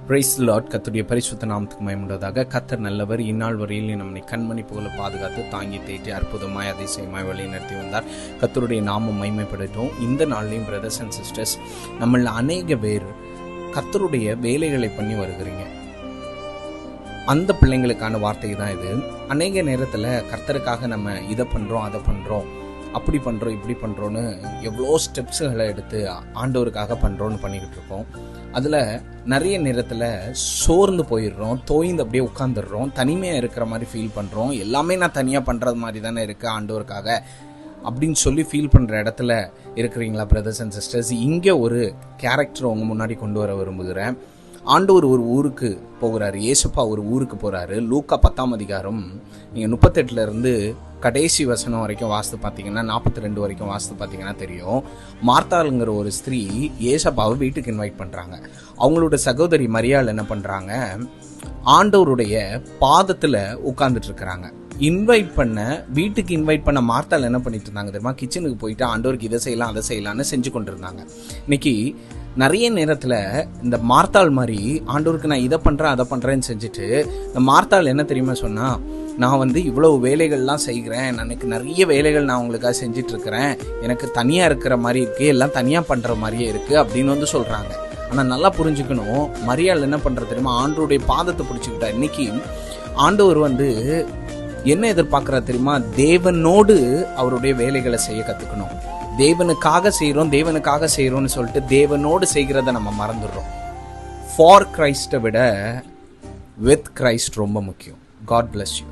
Praise the Lord. கர்த்தருடைய பரிசுத்த நாமத்துக்கு மகிமையுண்டாவதாக. கர்த்தர் நல்லவர். இந்நாள் வரையில் நம்மை கண்மணி போல பாதுகாத்து தாங்கி தேற்றி அற்புதமாய் அதிசயமாய் வழி நடத்தி வந்தார். கர்த்தருடைய நாமம் மகிமைப்படட்டும். இந்த நாள்லையும் பிரதர்ஸ் அண்ட் சிஸ்டர்ஸ், நம்மள அநேக பேர் கர்த்தருடைய வேலைகளை பண்ணி வருகிறீங்க. அந்த பிள்ளைங்களுக்கான வார்த்தை தான் இது. அநேக நேரத்தில் கர்த்தருக்காக நம்ம இதை பண்ணுறோம், அதை பண்ணுறோம், அப்படி பண்ணுறோம், இப்படி பண்ணுறோன்னு எவ்வளோ ஸ்டெப்ஸுகளை எடுத்து ஆண்டவருக்காக பண்ணுறோன்னு பண்ணிக்கிட்டு இருக்கோம். அதில் நிறைய நேரத்தில் சோர்ந்து போயிடுறோம், தோய்ந்து அப்படியே உட்காந்துடுறோம், தனிமையாக இருக்கிற மாதிரி ஃபீல் பண்ணுறோம். எல்லாமே நான் தனியாக பண்ணுறது மாதிரி தானே இருக்குது ஆண்டவருக்காக அப்படின்னு சொல்லி ஃபீல் பண்ணுற இடத்துல இருக்கிறீங்களா பிரதர்ஸ் அண்ட் சிஸ்டர்ஸ்? இங்கே ஒரு கேரக்டர் உங்கள் முன்னாடி கொண்டு வர விரும்புகிறேன். ஆண்டவர் ஒரு ஊருக்கு போகிறாரு, ஏசப்பா ஒரு ஊருக்கு போகிறாரு. லூக்கா 10ஆம் அதிகாரம் நீங்கள் 38 கடைசி வசனம் வரைக்கும் வாசித்து பார்த்தீங்கன்னா 42 வரைக்கும் வாசித்து பார்த்தீங்கன்னா தெரியும். மார்த்தாளுங்கிற ஒரு ஸ்திரீ ஏசப்பாவை வீட்டுக்கு இன்வைட் பண்ணுறாங்க. அவங்களோட சகோதரி மரியாள் என்ன பண்ணுறாங்க, ஆண்டவருடைய பாதத்தில் உட்கார்ந்துட்டு இருக்கிறாங்க. வீட்டுக்கு இன்வைட் பண்ண மார்த்தாள் என்ன பண்ணிட்டு இருந்தாங்க தெரியுமா? கிச்சனுக்கு போயிட்டு ஆண்டவருக்கு இதை செய்யலாம், அதை செய்யலாம்னு செஞ்சு கொண்டு இருந்தாங்க. இன்னைக்கு நிறைய நேரத்தில் இந்த மார்த்தாள் மாதிரி ஆண்டவருக்கு நான் இதை பண்ணுறேன், அதை பண்ணுறேன்னு செஞ்சுட்டு, இந்த மார்த்தாள் என்ன தெரியுமா சொன்னால், நான் இவ்வளவு வேலைகள்லாம் செய்கிறேன், எனக்கு நிறைய வேலைகள் நான் உங்களுக்காக செஞ்சிட்ருக்கிறேன், எனக்கு தனியாக இருக்கிற மாதிரி இருக்குது, எல்லாம் தனியாக பண்ணுற மாதிரியே இருக்குது அப்படின்னு சொல்கிறாங்க. ஆனால் நல்லா புரிஞ்சுக்கணும், மரியாள் என்ன பண்ணுறது தெரியுமா? ஆண்டவருடைய பாதத்தை பிடிச்சிக்கிட்டா. இன்னைக்கு ஆண்டவர் என்ன எதிர்பார்க்குறா தெரியுமா? தேவனோடு அவருடைய வேலைகளை செய்ய கற்றுக்கணும். தேவனுக்காக செய்கிறோம்னு சொல்லிட்டு தேவனோடு செய்கிறத நம்ம மறந்துடுறோம். ஃபார் கிரைஸ்ட்டை விட வித் கிரைஸ்ட் ரொம்ப முக்கியம். God bless you.